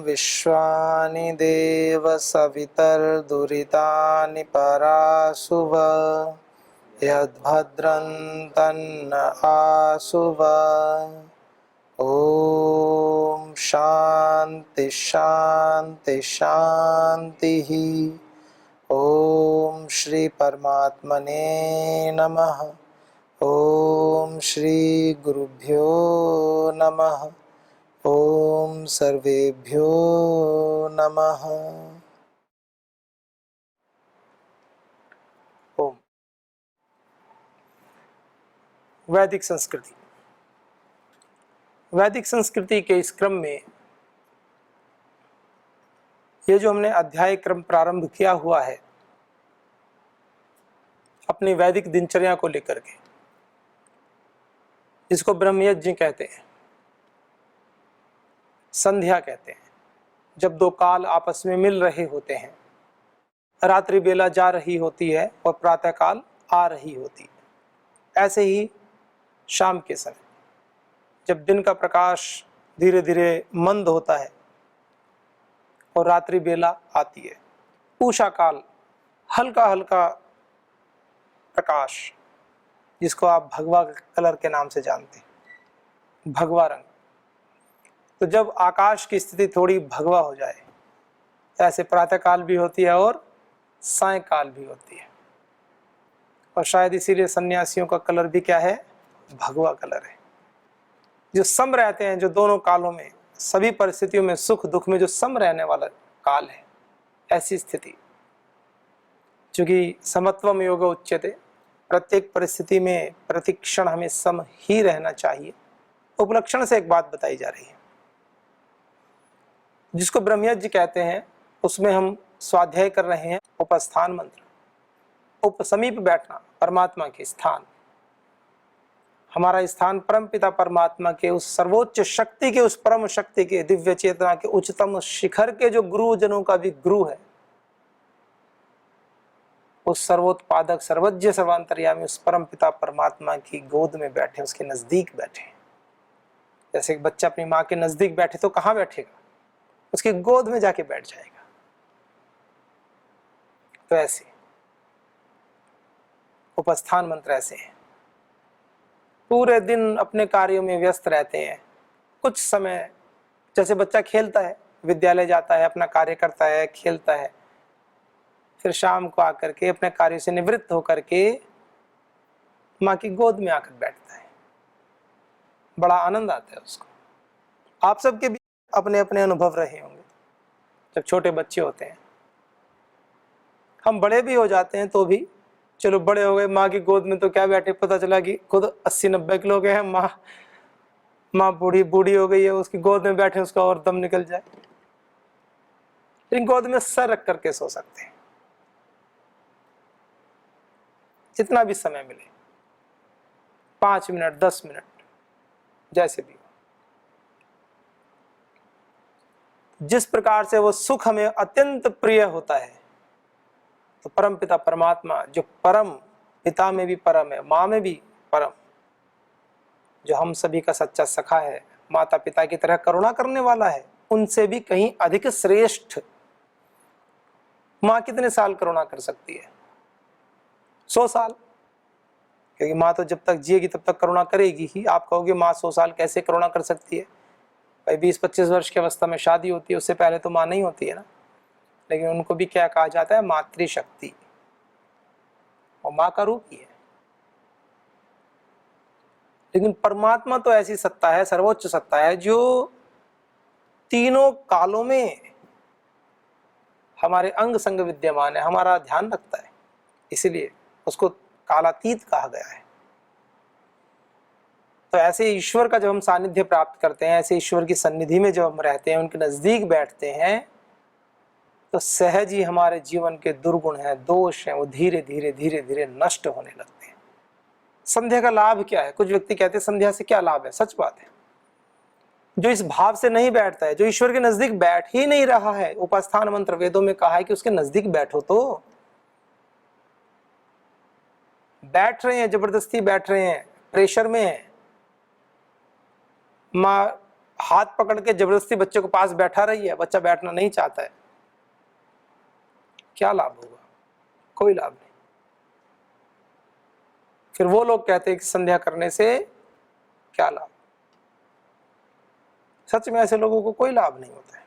विश्वानि देव सवितर्दुरितानि पराशुव यद्भद्रं तन्न आशुव। ओम शांति शांति शांति। ओम श्री परमात्मने नमः। ओम श्री गुरुभ्यो नमः। ओम सर्वेभ्यो नमः। ओम। वैदिक संस्कृति। वैदिक संस्कृति के इस क्रम में ये जो हमने अध्याय क्रम प्रारंभ किया हुआ है अपनी वैदिक दिनचर्या को लेकर के, जिसको ब्रह्मयज्ञ कहते हैं, संध्या कहते हैं, जब दो काल आपस में मिल रहे होते हैं, रात्रि बेला जा रही होती है और प्रातः काल आ रही होती है। ऐसे ही शाम के समय जब दिन का प्रकाश धीरे धीरे मंद होता है और रात्रि बेला आती है, उषा काल, हल्का हल्का प्रकाश, जिसको आप भगवा कलर के नाम से जानते हैं, भगवा रंग। तो जब आकाश की स्थिति थोड़ी भगवा हो जाए, ऐसे प्रातः काल भी होती है और सायंकाल भी होती है, और शायद इसीलिए सन्यासियों का कलर भी क्या है, भगवा कलर है। जो सम रहते हैं, जो दोनों कालों में, सभी परिस्थितियों में, सुख दुख में जो सम रहने वाला काल है, ऐसी स्थिति, चूंकि समत्वम योग उच्यते, प्रत्येक परिस्थिति में प्रतिक्षण हमें सम ही रहना चाहिए, उपलक्षण से एक बात बताई जा रही है। जिसको ब्रह्मयज्ञ कहते हैं, उसमें हम स्वाध्याय कर रहे हैं उपस्थान मंत्र। उपसमीप बैठना, परमात्मा के स्थान, हमारा स्थान परम पिता परमात्मा के उस सर्वोच्च शक्ति के, उस परम शक्ति के, दिव्य चेतना के उच्चतम शिखर के, जो गुरुजनों का भी गुरु है, उस सर्वोत्पादक सर्वज्ञ सर्वांतर्यामी उस परम पिता परमात्मा की गोद में बैठे, उसके नजदीक बैठे। जैसे एक बच्चा अपनी माँ के नजदीक बैठे तो कहाँ बैठेगा, उसकी गोद में जाके बैठ जाएगा। तो ऐसे उपस्थान मंत्र ऐसे हैं। पूरे दिन अपने कार्यों में व्यस्त रहते हैं, कुछ समय, जैसे बच्चा खेलता है, विद्यालय जाता है, अपना कार्य करता है, खेलता है, फिर शाम को आकर के अपने कार्य से निवृत्त होकर के माँ की गोद में आकर बैठता है, बड़ा आनंद आता है उसको। आप सबके भी अपने अपने अनुभव रहे होंगे जब छोटे बच्चे होते हैं। हम बड़े भी हो जाते हैं तो भी, चलो बड़े हो गए, माँ की गोद में तो क्या बैठे, पता चला कि खुद 80-90 किलो के हैं, माँ बूढ़ी बूढ़ी हो गई है, उसकी गोद में बैठे उसका और दम निकल जाए। लेकिन गोद में सर रख करके सो सकते हैं, जितना भी समय मिले, 5 मिनट 10 मिनट, जैसे भी। जिस प्रकार से वो सुख हमें अत्यंत प्रिय होता है, तो परम पिता परमात्मा, जो परम पिता में भी परम है, माँ में भी परम, जो हम सभी का सच्चा सखा है, माता पिता की तरह करुणा करने वाला है, उनसे भी कहीं अधिक श्रेष्ठ। माँ कितने साल करुणा कर सकती है? 100 साल, क्योंकि माँ तो जब तक जिएगी तब तक करुणा करेगी ही। आप कहोगे माँ 100 साल कैसे करुणा कर सकती है? भाई 20-25 वर्ष की अवस्था में शादी होती है, उससे पहले तो माँ नहीं होती है ना। लेकिन उनको भी क्या कहा जाता है? मातृशक्ति, और माँ का रूप ही है। लेकिन परमात्मा तो ऐसी सत्ता है, सर्वोच्च सत्ता है, जो तीनों कालों में हमारे अंग संग विद्यमान है, हमारा ध्यान रखता है, इसीलिए उसको कालातीत कहा गया है। तो ऐसे ईश्वर का जब हम सानिध्य प्राप्त करते हैं, ऐसे ईश्वर की सन्निधि में जब हम रहते हैं, उनके नजदीक बैठते हैं, तो सहज ही हमारे जीवन के दुर्गुण हैं, दोष हैं, वो धीरे धीरे धीरे धीरे नष्ट होने लगते हैं। संध्या का लाभ क्या है? कुछ व्यक्ति कहते हैं संध्या से क्या लाभ है? सच बात है, जो इस भाव से नहीं बैठता है, जो ईश्वर के नजदीक बैठ ही नहीं रहा है, उपस्थान मंत्र वेदों में कहा है कि उसके नजदीक बैठो, तो बैठ रहे हैं, जबरदस्ती बैठ रहे हैं, प्रेशर में है, माँ हाथ पकड़ के जबरदस्ती बच्चे को पास बैठा रही है, बच्चा बैठना नहीं चाहता है, क्या लाभ होगा? कोई लाभ नहीं। फिर वो लोग कहते हैं कि संध्या करने से क्या लाभ? सच में ऐसे लोगों को कोई लाभ नहीं होता है।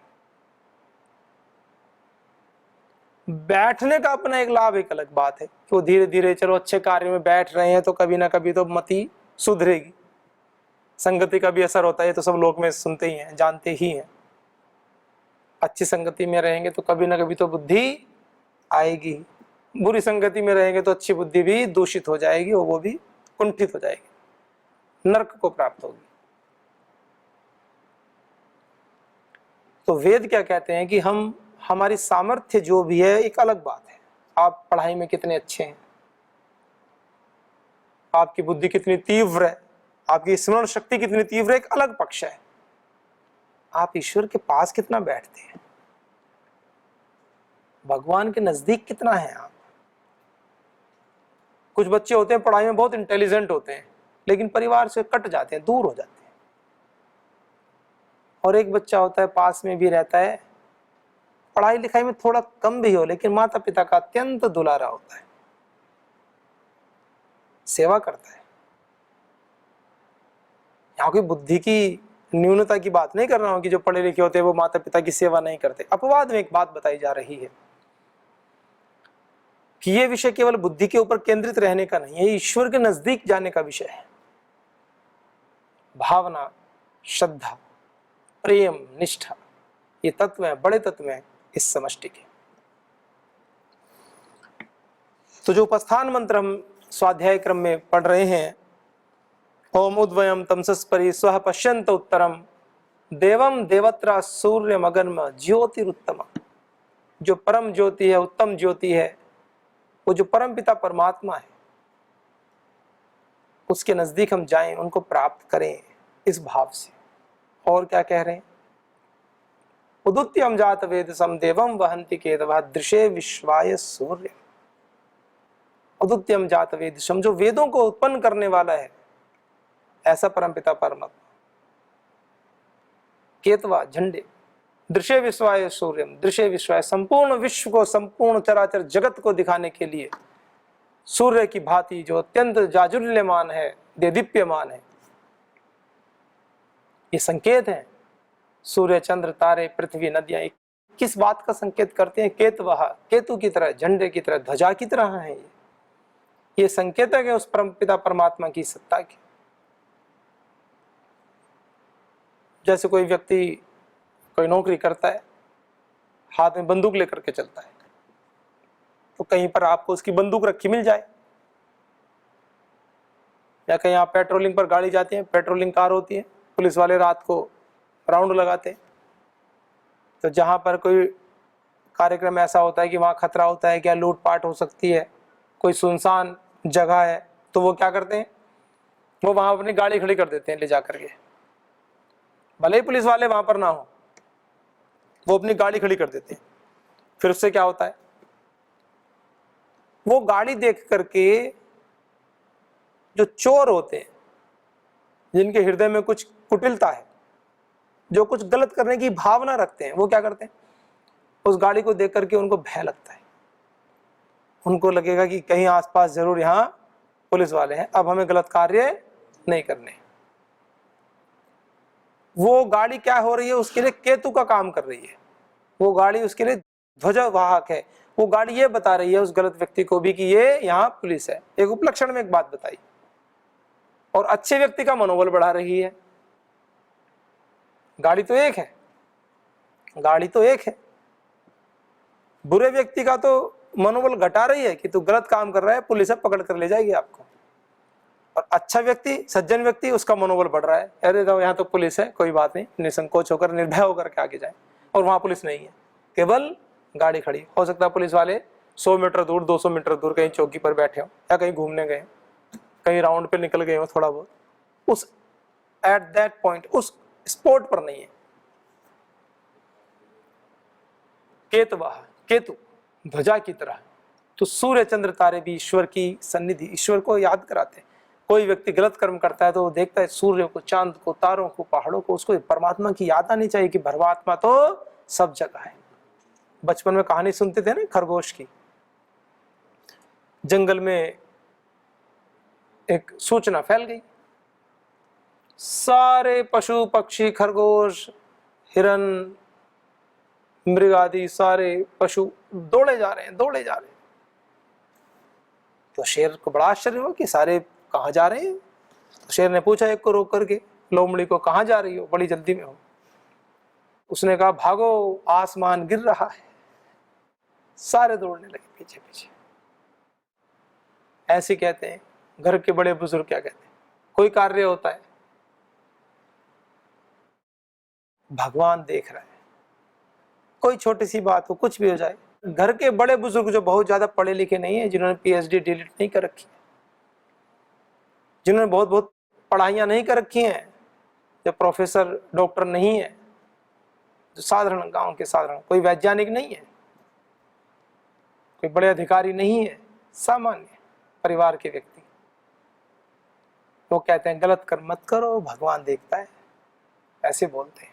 बैठने का अपना एक लाभ, एक अलग बात है कि वो धीरे धीरे चलो अच्छे कार्य में बैठ रहे हैं तो कभी ना कभी तो मति सुधरेगी। संगति का भी असर होता है, तो सब लोग में सुनते ही हैं, जानते ही हैं। अच्छी संगति में रहेंगे तो कभी ना कभी तो बुद्धि आएगी, बुरी संगति में रहेंगे तो अच्छी बुद्धि भी दूषित हो जाएगी और वो भी कुंठित हो जाएगी, नरक को प्राप्त होगी। तो वेद क्या कहते हैं कि हमारी सामर्थ्य जो भी है एक अलग बात है। आप पढ़ाई में कितने अच्छे हैं, आपकी बुद्धि कितनी तीव्र है, आपकी स्मरण शक्ति कितनी तीव्र है, एक अलग पक्ष है। आप ईश्वर के पास कितना बैठते हैं, भगवान के नजदीक कितना है आप। कुछ बच्चे होते हैं पढ़ाई में बहुत इंटेलिजेंट होते हैं, लेकिन परिवार से कट जाते हैं, दूर हो जाते हैं। और एक बच्चा होता है पास में भी रहता है, पढ़ाई लिखाई में थोड़ा कम भी हो, लेकिन माता पिता का अत्यंत दुलारा होता है, सेवा करता है। यहाँ कोई बुद्धि की न्यूनता की बात नहीं कर रहा हूं कि जो पढ़े लिखे होते हैं वो माता पिता की सेवा नहीं करते। अपवाद में एक बात बताई जा रही है कि ये विषय केवल बुद्धि के ऊपर केंद्रित रहने का नहीं है, ईश्वर के नजदीक जाने का विषय है। भावना, श्रद्धा, प्रेम, निष्ठा, ये तत्व हैं, बड़े तत्व हैं इस समष्टि के। तो जो उपस्थान मंत्र हम स्वाध्याय क्रम में पढ़ रहे हैं, ओम उद्वयम तमसस्परि स्वः पश्यन्त उत्तरम देवम देवत्रा सूर्यम अगन्म ज्योतिरुत्तम। जो परम ज्योति है, उत्तम ज्योति है, वो जो परम पिता परमात्मा है, उसके नजदीक हम जाएं, उनको प्राप्त करें इस भाव से। और क्या कह रहे हैं? उदुत्यम जात वेद सम देवम वहंति केतवः दृशे विश्वाय सूर्य। उदुत्यम जात वेद सम, जो वेदों को उत्पन्न करने वाला है, ऐसा परमपिता परमात्मा। केतवा, झंडे, दृश्य विश्वाय सूर्यम, दृश्य विश्वाय, संपूर्ण विश्व को, संपूर्ण चराचर जगत को दिखाने के लिए सूर्य की भांति जो अत्यंत जाजुल्यमान है, देदीप्यमान है। ये संकेत है। सूर्य, चंद्र, तारे, पृथ्वी, नदियां किस बात का संकेत करते हैं? केतवः, केतु की तरह, झंडे की तरह, ध्वजा की तरह है। ये संकेत है उस परमपिता परमात्मा की सत्ता की। जैसे कोई व्यक्ति कोई नौकरी करता है, हाथ में बंदूक लेकर के चलता है, तो कहीं पर आपको उसकी बंदूक रखी मिल जाए, या कहीं आप पेट्रोलिंग पर गाड़ी जाती है, पेट्रोलिंग कार होती है, पुलिस वाले रात को राउंड लगाते हैं, तो जहां पर कोई कार्यक्रम ऐसा होता है कि वहां खतरा होता है, क्या लूटपाट हो सकती है, कोई सुनसान जगह है, तो वो क्या करते हैं? वो वहां अपनी गाड़ी खड़ी कर देते हैं ले जाकर के, भले ही पुलिस वाले वहां पर ना हो, वो अपनी गाड़ी खड़ी कर देते हैं। फिर उससे क्या होता है? वो गाड़ी देख करके जो चोर होते हैं, जिनके हृदय में कुछ कुटिलता है, जो कुछ गलत करने की भावना रखते हैं, वो क्या करते हैं? उस गाड़ी को देख करके उनको भय लगता है, उनको लगेगा कि कहीं आसपास जरूर यहाँ पुलिस वाले हैं, अब हमें गलत कार्य नहीं करने। वो गाड़ी क्या हो रही है? उसके लिए केतु का काम कर रही है। वो गाड़ी उसके लिए ध्वजवाहक है। वो गाड़ी ये बता रही है उस गलत व्यक्ति को भी कि ये यहाँ पुलिस है। एक उपलक्षण में एक बात बताई, और अच्छे व्यक्ति का मनोबल बढ़ा रही है। गाड़ी तो एक है, गाड़ी तो एक है, बुरे व्यक्ति का तो मनोबल घटा रही है कि तू गलत काम कर रहा है, पुलिस पकड़ कर ले जाएगी आपको। और अच्छा व्यक्ति, सज्जन व्यक्ति, उसका मनोबल बढ़ रहा है, अरे तो यहाँ तो पुलिस है, कोई बात नहीं, निसंकोच होकर, निर्भय होकर के आगे जाए। और वहां पुलिस नहीं है, केवल गाड़ी खड़ी। हो सकता है पुलिस वाले 100 मीटर दूर, 200 मीटर दूर कहीं चौकी पर बैठे हो, या कहीं घूमने गए, कहीं राउंड पे निकल गए हो थोड़ा बहुत, उस एट दैट पॉइंट, उस स्पॉट पर नहीं है। केतवा, केतु ध्वजा की तरह। तो सूर्य, चंद्र, तारे भी ईश्वर की सन्निधि, ईश्वर को याद कराते हैं। कोई व्यक्ति गलत कर्म करता है तो वो देखता है सूर्य को, चांद को, तारों को, पहाड़ों को, उसको परमात्मा की याद आनी चाहिए कि परमात्मा तो सब जगह है। बचपन में कहानी सुनते थे ना खरगोश की। जंगल में एक सूचना फैल गई, सारे पशु पक्षी, खरगोश, हिरन, मृग आदि सारे पशु दौड़े जा रहे हैं, दौड़े जा रहे हैं। तो शेर को बड़ा आश्चर्य हुआ कि सारे कहाँ जा रहे हैं। तो शेर ने पूछा एक को रोक करके, लोमड़ी को, कहाँ जा रही हो, बड़ी जल्दी में हो। उसने कहा भागो, आसमान गिर रहा है। सारे दौड़ने लगे पीछे पीछे। ऐसे कहते हैं घर के बड़े बुजुर्ग क्या कहते हैं, कोई कार्य होता है भगवान देख रहा है। कोई छोटी सी बात हो, कुछ भी हो जाए, घर के बड़े बुजुर्ग जो बहुत ज्यादा पढ़े लिखे नहीं है, जिन्होंने पीएचडी डिलीट नहीं कर रखी है, जिन्होंने बहुत बहुत पढ़ाइयाँ नहीं कर रखी हैं, जो प्रोफेसर डॉक्टर नहीं है, जो साधारण गांव के साधारण, कोई वैज्ञानिक नहीं है, कोई बड़े अधिकारी नहीं है, सामान्य परिवार के व्यक्ति, वो कहते हैं गलत कर्म मत करो, भगवान देखता है, ऐसे बोलते हैं।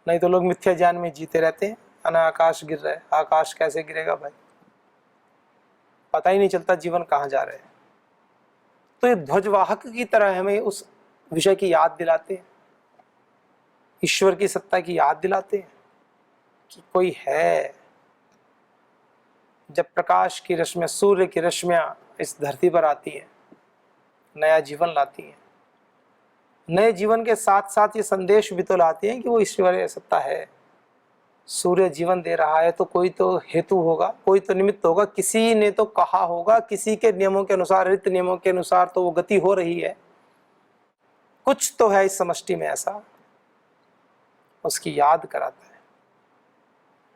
नहीं तो लोग मिथ्या ज्ञान में जीते रहते हैं। आकाश गिर रहा है, आकाश कैसे गिरेगा भाई, पता ही नहीं चलता जीवन कहाँ जा रहा है। तो ये ध्वजवाहक की तरह हमें उस विषय की याद दिलाते हैं, ईश्वर की सत्ता की याद दिलाते हैं कि कोई है। जब प्रकाश की रश्मियां, सूर्य की रश्मियां इस धरती पर आती है, नया जीवन लाती है, नए जीवन के साथ साथ ये संदेश भी तो लाती हैं कि वो ईश्वरीय सत्ता है। सूर्य जीवन दे रहा है तो कोई तो हेतु होगा, कोई तो निमित्त होगा, किसी ने तो कहा होगा, किसी के नियमों के अनुसार, रीति नियमों के अनुसार तो वो गति हो रही है। कुछ तो है इस समष्टि में ऐसा, उसकी याद कराता है।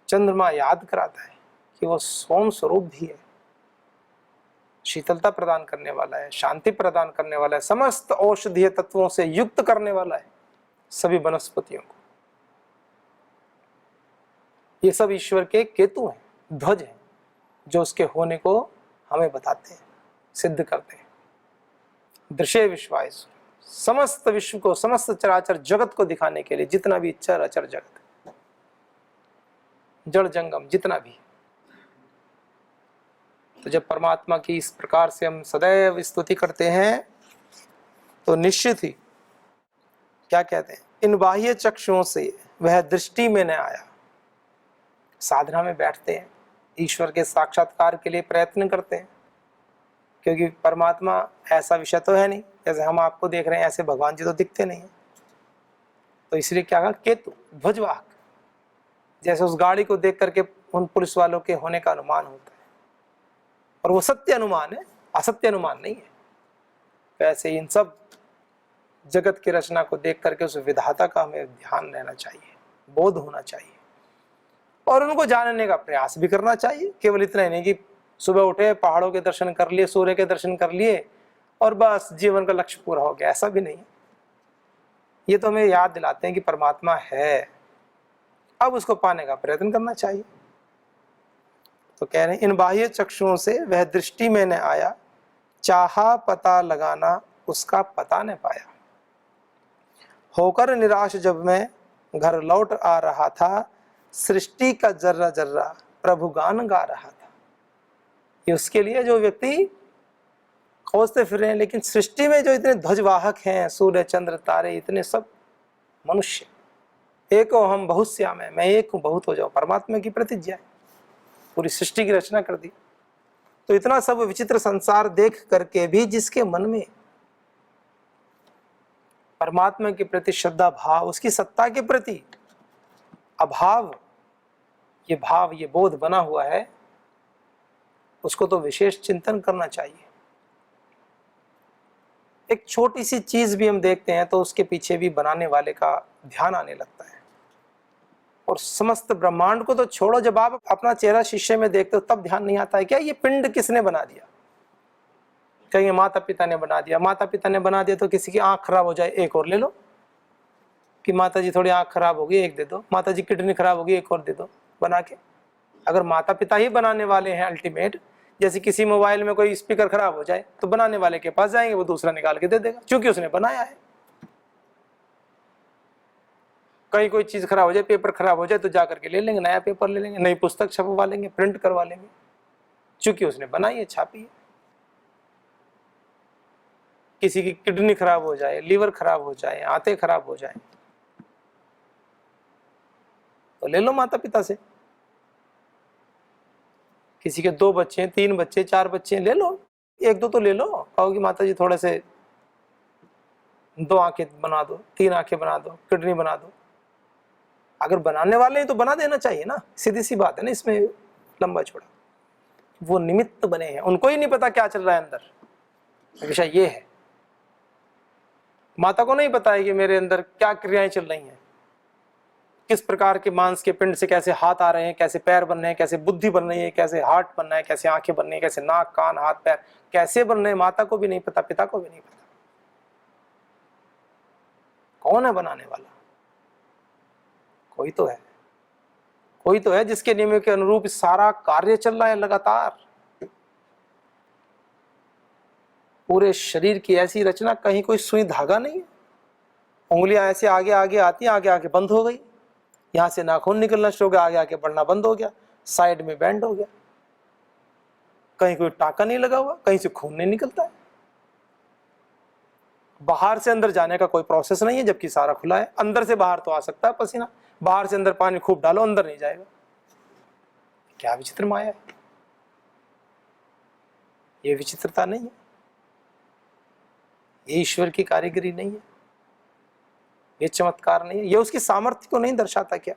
चंद्रमा याद कराता है कि वो सोम स्वरूप भी है, शीतलता प्रदान करने वाला है, शांति प्रदान करने वाला है, समस्त औषधीय तत्वों से युक्त करने वाला है सभी वनस्पतियों को। ये सब ईश्वर के केतु हैं, ध्वज हैं, जो उसके होने को हमें बताते हैं, सिद्ध करते हैं। दृश्य विश्वाय, समस्त विश्व को, समस्त चराचर जगत को दिखाने के लिए, जितना भी चर अचर जगत, जड़ जंगम जितना भी। तो जब परमात्मा की इस प्रकार से हम सदैव स्तुति करते हैं तो निश्चित ही क्या कहते हैं, इन बाह्य चक्षुओं से वह दृष्टि में न आया। साधना में बैठते हैं, ईश्वर के साक्षात्कार के लिए प्रयत्न करते हैं, क्योंकि परमात्मा ऐसा विषय तो है नहीं, जैसे हम आपको देख रहे हैं ऐसे भगवान जी तो दिखते नहीं है। तो इसलिए क्या कहा, केतु ध्वजवाहक, जैसे उस गाड़ी को देख करके उन पुलिस वालों के होने का अनुमान होता है, और वो सत्य अनुमान है, असत्य अनुमान नहीं है। वैसे इन सब जगत की रचना को देख करके उस विधाता का हमें ध्यान रहना चाहिए, बोध होना चाहिए, और उनको जानने का प्रयास भी करना चाहिए। केवल इतना ही नहीं कि सुबह उठे, पहाड़ों के दर्शन कर लिए, सूर्य के दर्शन कर लिए और बस जीवन का लक्ष्य पूरा हो गया, ऐसा भी नहीं है। ये तो हमें याद दिलाते हैं कि परमात्मा है, अब उसको पाने का प्रयत्न करना चाहिए। तो कह रहे हैं इन बाह्य चक्षुओं से वह दृष्टि में न आया, चाहा पता लगाना उसका पता न पाया। होकर निराश जब मैं घर लौट आ रहा था, सृष्टि का जर्रा जर्रा प्रभु गान गा रहा था। ये उसके लिए जो व्यक्ति खोजते फिर रहे हैं, लेकिन सृष्टि में जो इतने ध्वजवाहक हैं, सूर्य चंद्र तारे, इतने सब मनुष्य, एक हो हम बहुत श्याम है, मैं एक हूँ बहुत हो जाओ, परमात्मा की प्रतिज्ञा है, पूरी सृष्टि की रचना कर दी। तो इतना सब विचित्र संसार देख करके भी जिसके मन में परमात्मा के प्रति श्रद्धा भाव, उसकी सत्ता के प्रति अभाव, ये भाव, ये बोध बना हुआ है, उसको तो विशेष चिंतन करना चाहिए। एक छोटी सी चीज भी हम देखते हैं तो उसके पीछे भी बनाने वाले का ध्यान आने लगता है। और समस्त ब्रह्मांड को तो छोड़ो, जब आप अपना चेहरा शीशे में देखते हो तब ध्यान नहीं आता है क्या ये पिंड किसने बना दिया। कहेंगे माता पिता ने बना दिया, माता पिता ने बना दिया तो किसी की आंख खराब हो जाए एक और ले लो, कि माता जी थोड़ी आंख खराब होगी एक दे दो, माता जी किडनी खराब होगी एक और दे दो बना के। अगर माता पिता ही बनाने वाले हैं अल्टीमेट, जैसे किसी मोबाइल में कोई स्पीकर खराब हो जाए तो बनाने वाले के पास जाएंगे, वो दूसरा निकाल के दे देगा क्योंकि उसने बनाया है। कहीं कोई चीज खराब हो जाए, पेपर खराब हो जाए तो जाकर के ले लेंगे, नया पेपर ले लेंगे, नई पुस्तक छपवा लेंगे, प्रिंट करवा लेंगे, क्योंकि उसने बनाई है, छापी है। किसी की किडनी खराब हो जाए, लीवर खराब हो जाए, आंतें खराब हो जाए तो ले लो माता पिता से। किसी के 2 बच्चे, 3 बच्चे, 4 बच्चे, ले लो, 1-2 तो ले लो। कहो कि माता जी थोड़े से 2 आंखें बना दो, 3 आंखें बना दो, किडनी बना दो। अगर बनाने वाले हैं तो बना देना चाहिए ना, सीधी सी बात है ना, इसमें लंबा चौड़ा। वो निमित्त बने हैं, उनको ही नहीं पता क्या चल रहा है अंदर। विषय ये है, माता को नहीं पता है कि मेरे अंदर क्या क्रियाएं चल रही हैं, किस प्रकार के मांस के पिंड से कैसे हाथ आ रहे हैं, कैसे पैर बन रहे हैं, कैसे बुद्धि बन रही है, कैसे हार्ट बनना है, कैसे आंखें बननी है, कैसे नाक कान हाथ पैर कैसे बन रहे हैं। माता को भी नहीं पता, पिता को भी नहीं पता। कौन है बनाने वाला? कोई तो है, कोई तो है जिसके नियम के अनुरूप सारा कार्य चल रहा है लगातार। पूरे शरीर की ऐसी रचना, कहीं कोई सुई धागा नहीं है। उंगलियां ऐसे आगे आगे आती, आगे आगे बंद हो गई, यहां से नाखून निकलना शुरू हो गया, आगे आगे बढ़ना बंद हो गया, साइड में बैंड हो गया, कहीं कोई टाका नहीं लगा हुआ, कहीं से खून नहीं निकलता है, बाहर से अंदर जाने का कोई प्रोसेस नहीं है, जबकि सारा खुला है। अंदर से बाहर तो आ सकता है पसीना, बाहर से अंदर पानी खूब डालो, अंदर नहीं जाएगा। क्या विचित्र माया है! ये विचित्रता नहीं है, ये ईश्वर की कारीगरी नहीं है, ये चमत्कार नहीं है, ये उसकी सामर्थ्य को नहीं दर्शाता क्या?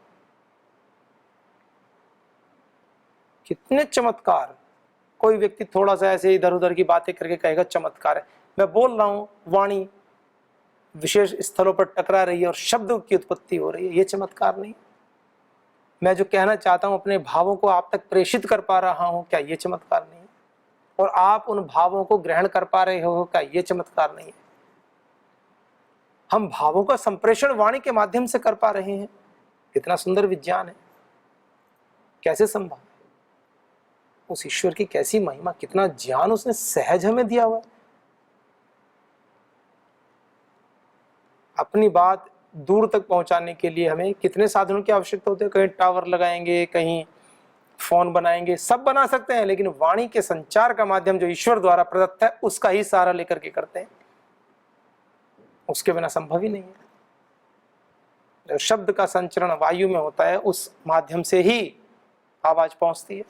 कितने चमत्कार! कोई व्यक्ति थोड़ा सा ऐसे इधर उधर की बातें करके कहेगा चमत्कार है। मैं बोल रहा हूं, वाणी विशेष स्थलों पर टकरा रही है और शब्द की उत्पत्ति हो रही है, ये चमत्कार नहीं? मैं जो कहना चाहता हूं अपने भावों को आप तक प्रेषित कर पा रहा हूं, क्या ये चमत्कार नहीं है? और आप उन भावों को ग्रहण कर पा रहे हो, क्या ये चमत्कार नहीं है? हम भावों का संप्रेषण वाणी के माध्यम से कर पा रहे हैं, कितना सुंदर विज्ञान है! कैसे संभव? उस ईश्वर की कैसी महिमा, कितना ज्ञान उसने सहज हमें दिया हुआ है। अपनी बात दूर तक पहुंचाने के लिए हमें कितने साधनों की आवश्यकता होती है। कहीं टावर लगाएंगे, कहीं फोन बनाएंगे, सब बना सकते हैं, लेकिन वाणी के संचार का माध्यम जो ईश्वर द्वारा प्रदत्त है, उसका ही सहारा लेकर के करते हैं। उसके बिना संभव ही नहीं है। जब शब्द का संचरण वायु में होता है, उस माध्यम से ही आवाज पहुंचती है।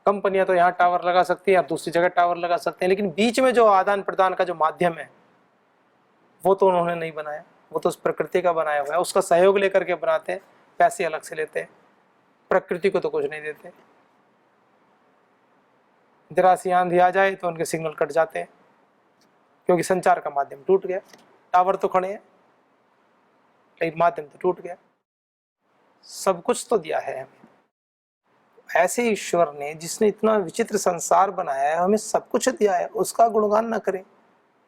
कंपनियां तो यहाँ टावर लगा सकती हैं, और दूसरी जगह टावर लगा सकते हैं, लेकिन बीच में जो आदान प्रदान का जो माध्यम है, वो तो उन्होंने नहीं बनाया, वो तो उस प्रकृति का बनाया हुआ है। उसका सहयोग लेकर के बनाते हैं, पैसे अलग से लेते हैं, प्रकृति को तो कुछ नहीं देते। जरा सी आंधी आ जाए तो उनके सिग्नल कट जाते हैं, क्योंकि संचार का माध्यम टूट गया। टावर तो खड़े हैं, लेकिन माध्यम तो टूट गया। सब कुछ तो दिया है हमें। ऐसे ईश्वर ने, जिसने इतना विचित्र संसार बनाया है, हमें सब कुछ दिया है, उसका गुणगान न करें,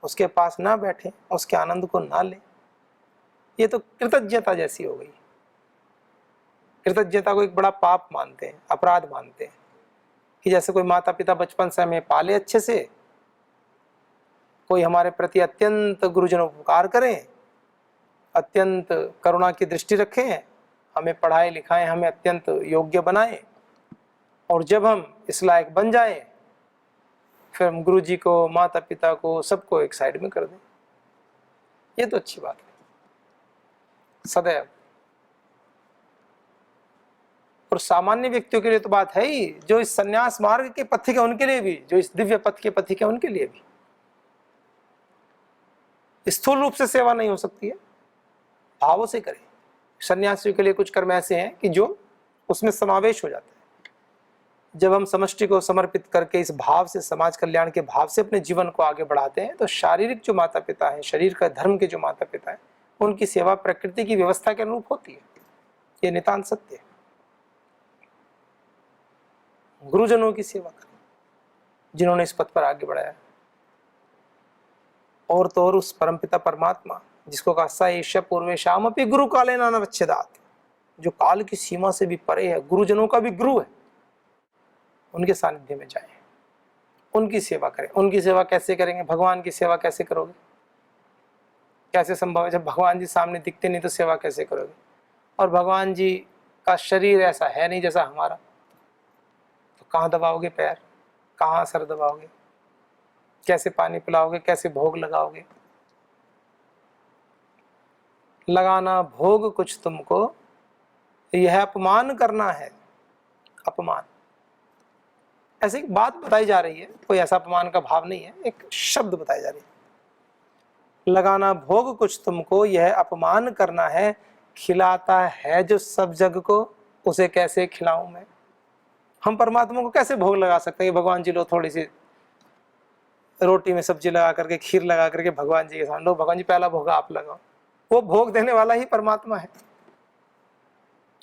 उसके पास ना बैठे, उसके आनंद को ना ले, ये तो कृतज्ञता जैसी हो गई। कृतज्ञता को एक बड़ा पाप मानते हैं, अपराध मानते हैं, कि जैसे कोई माता पिता बचपन से हमें पाले अच्छे से, कोई हमारे प्रति अत्यंत गुरुजन उपकार करें, अत्यंत करुणा की दृष्टि रखें, हमें पढ़ाए लिखाएं, हमें अत्यंत योग्य बनाएं, और जब हम इस लायक बन जाएं, फिर हम गुरु जी को, माता पिता को, सबको एक साइड में कर दें। ये तो अच्छी बात है सदैव। और सामान्य व्यक्तियों के लिए तो बात है ही, जो इस सन्यास मार्ग के पथिक है उनके लिए भी, जो इस दिव्य पथ के पथिक है उनके लिए भी स्थूल रूप से सेवा नहीं हो सकती है, भावों से करें। सन्यासियों के लिए कुछ कर्म ऐसे हैं कि जो उसमें समावेश हो जाता है। जब हम समष्टि को समर्पित करके इस भाव से, समाज कल्याण के भाव से अपने जीवन को आगे बढ़ाते हैं, तो शारीरिक जो माता पिता है, शरीर का धर्म के जो माता पिता है, उनकी सेवा प्रकृति की व्यवस्था के अनुरूप होती है। ये नितांत सत्य है। गुरुजनों की सेवा करें, जिन्होंने इस पथ पर आगे बढ़ाया, और तो और उस परमपिता परमात्मा जिसको कहा स एष पूर्वेषाम अपि गुरु काले नानवच्छेदात्, जो काल की सीमा से भी परे है, गुरुजनों का भी गुरु है, उनके सानिध्य में जाएं, उनकी सेवा करें। उनकी सेवा कैसे करेंगे? भगवान की सेवा कैसे करोगे? कैसे संभव है? जब भगवान जी सामने दिखते नहीं तो सेवा कैसे करोगे? और भगवान जी का शरीर ऐसा है नहीं जैसा हमारा, तो कहाँ दबाओगे पैर, कहाँ सर दबाओगे, कैसे पानी पिलाओगे, कैसे भोग लगाओगे? लगाना भोग कुछ तुमको, यह अपमान करना है, अपमान। ऐसी एक बात बताई जा रही है, कोई ऐसा अपमान का भाव नहीं है, एक शब्द बताई जा रही है। लगाना भोग कुछ तुमको, यह अपमान करना है, खिलाता है जो सब जग को, उसे कैसे खिलाऊं मैं? हम परमात्मा को कैसे भोग लगा सकते हैं? भगवान जी लो थोड़ी सी रोटी में सब्जी लगा करके, खीर लगा करके भगवान जी के सामने, लो भगवान जी पहला भोग आप लगाओ। वो भोग देने वाला ही परमात्मा है।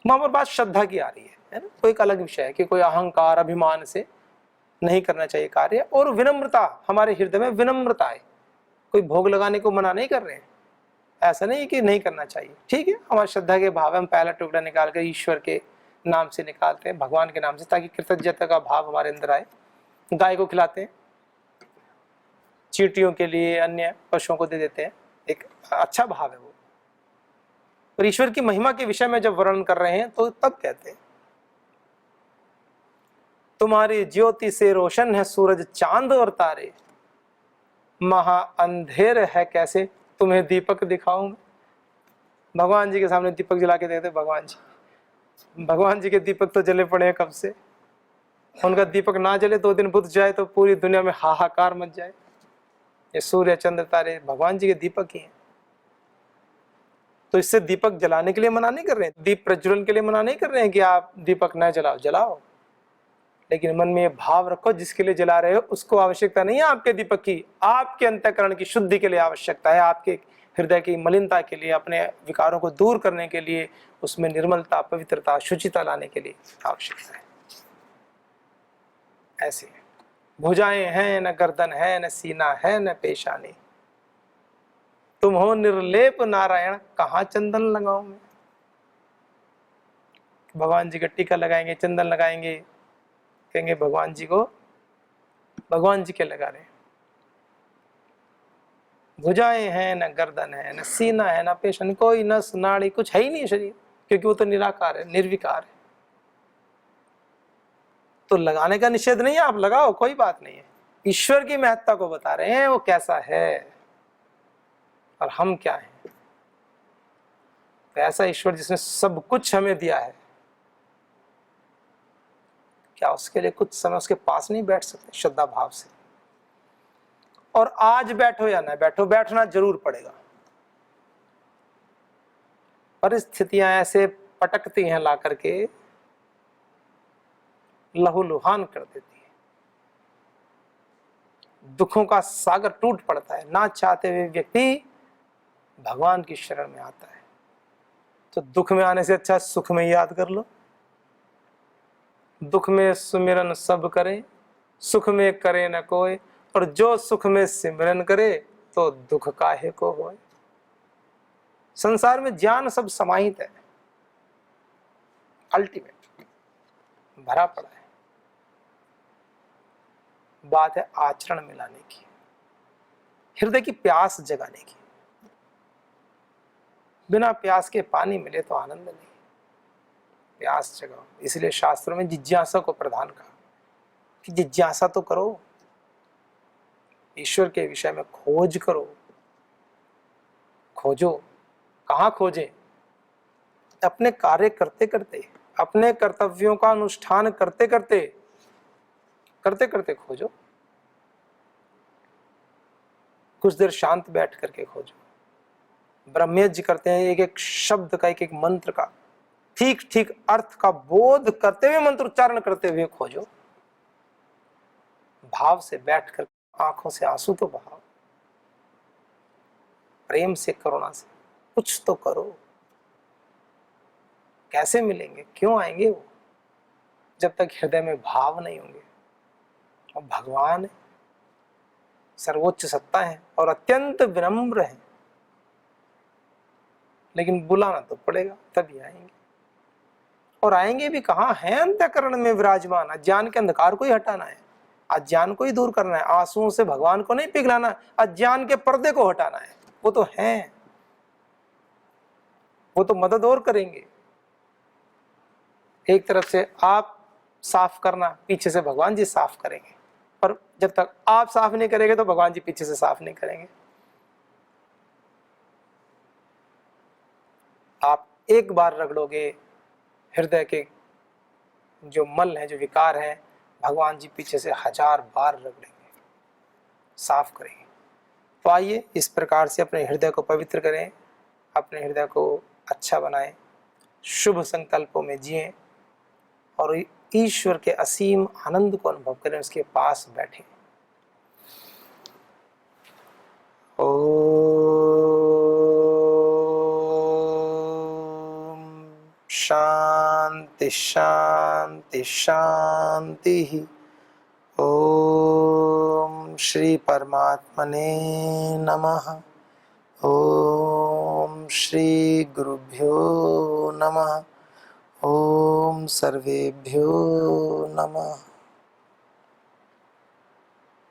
वहां पर बात श्रद्धा की आ रही है ना? कोई एक अलग विषय है कि कोई अहंकार अभिमान से नहीं करना चाहिए कार्य, और विनम्रता, हमारे हृदय में विनम्रता है। कोई भोग लगाने को मना नहीं कर रहे हैं, ऐसा नहीं कि नहीं करना चाहिए, ठीक है। हमारी श्रद्धा के भाव है, हम पहला टुकड़ा निकाल कर ईश्वर के नाम से निकालते हैं, भगवान के नाम से, ताकि कृतज्ञता का भाव हमारे अंदर आए। गाय को खिलाते हैं, चींटियों के लिए, अन्य पशुओं को दे देते हैं, एक अच्छा भाव है वो। और ईश्वर की महिमा के विषय में जब वर्णन कर रहे हैं तो तब कहते हैं, तुम्हारी ज्योति से रोशन है सूरज चांद और तारे, महा अंधेर है कैसे तुम्हें दीपक दिखाऊं। भगवान जी के सामने दीपक जला के देते भगवान जी, भगवान जी के दीपक तो जले पड़े हैं कब से। उनका दीपक ना जले, 2 दिन बुझ जाए तो पूरी दुनिया में हाहाकार मच जाए। ये सूर्य चंद्र तारे भगवान जी के दीपक ही हैं। तो इससे दीपक जलाने के लिए मना नहीं कर रहे हैं, दीप प्रज्वलन के लिए मना नहीं कर रहे हैं कि आप दीपक न जलाओ, जलाओ, लेकिन मन में ये भाव रखो जिसके लिए जला रहे हो उसको आवश्यकता नहीं है आपके दीपक की, आपके अंतःकरण की शुद्धि के लिए आवश्यकता है, आपके हृदय की मलिनता के लिए, अपने विकारों को दूर करने के लिए, उसमें निर्मलता, पवित्रता, शुचिता लाने के लिए आवश्यकता है। ऐसे भुजाएं हैं न गर्दन है, न सीना है, न पेशानी, तुम हो निर्लेप नारायण, कहाँ चंदन लगाऊं मैं। भगवान जी का टीका लगाएंगे, चंदन लगाएंगे, कहेंगे भगवान जी को, भगवान जी के लगा रहे हैं। भुजाएं हैं न गर्दन है, न सीना है, न पेशन, कोई नस नाड़ी कुछ है ही नहीं शरीर, क्योंकि वो तो निराकार है, निर्विकार है। तो लगाने का निषेध नहीं है, आप लगाओ, कोई बात नहीं है। ईश्वर की महत्ता को बता रहे हैं, वो कैसा है और हम क्या हैं। तो ऐसा ईश्वर जिसने सब कुछ हमें दिया है, क्या उसके लिए कुछ समय उसके पास नहीं बैठ सकते श्रद्धा भाव से? और आज बैठो या ना बैठो, बैठना जरूर पड़ेगा। परिस्थितियां ऐसे पटकती हैं ला करके, लहूलुहान कर देती है, दुखों का सागर टूट पड़ता है, ना चाहते हुए व्यक्ति भगवान की शरण में आता है। तो दुख में आने से अच्छा सुख में याद कर लो। दुख में सुमिरन सब करे, सुख में करे न कोई, और जो सुख में सिमरन करे तो दुख काहे को होए। संसार में ज्ञान सब समाहित है, अल्टीमेट भरा पड़ा है, बात है आचरण में लाने की, हृदय की प्यास जगाने की। बिना प्यास के पानी मिले तो आनंद नहीं, प्यास जगाओ। इसलिए शास्त्रों में जिज्ञासा को प्रधान कहा कि जिज्ञासा तो करो, ईश्वर के विषय में खोज करो, खोजो। कहाँ खोजें? अपने कार्य करते करते, अपने कर्तव्यों का अनुष्ठान करते करते, करते करते खोजो। कुछ देर शांत बैठ करके खोजो। ब्रह्मयज्ञ करते हैं, एक एक शब्द का, एक एक मंत्र का ठीक ठीक अर्थ का बोध करते हुए, मंत्र उच्चारण करते हुए खोजो। भाव से बैठकर आंखों से आंसू तो बहाओ, प्रेम से, करुणा से कुछ तो करो। कैसे मिलेंगे, क्यों आएंगे वो, जब तक हृदय में भाव नहीं होंगे। और भगवान सर्वोच्च सत्ता है और अत्यंत विनम्र है, लेकिन बुलाना तो पड़ेगा, तभी आएंगे। और आएंगे भी कहाँ, हैं अंतःकरण में विराजमान। अज्ञान के अंधकार को ही हटाना है, अज्ञान को ही दूर करना है, आंसुओं से भगवान को नहीं पिघलाना, अज्ञान के पर्दे को हटाना है। वो तो हैं, वो तो मदद और करेंगे। एक तरफ से आप साफ करना, पीछे से भगवान जी साफ करेंगे। पर जब तक आप साफ नहीं करेंगे तो भगवान जी पीछे से साफ नहीं करेंगे। आप एक बार रगड़ोगे हृदय के जो मल है, जो विकार है, भगवान जी पीछे से 1000 बार रगड़ेंगे, साफ करेंगे। तो आइए इस प्रकार से अपने हृदय को पवित्र करें, अपने हृदय को अच्छा बनाएं, शुभ संकल्पों में जिएं और ईश्वर के असीम आनंद को अनुभव करें, उसके पास बैठें। ओम शांति शांति शांति। ओम श्री परमात्मने नमः। ओम श्री गुरुभ्यो नमः। ओम सर्वेभ्यो नमः।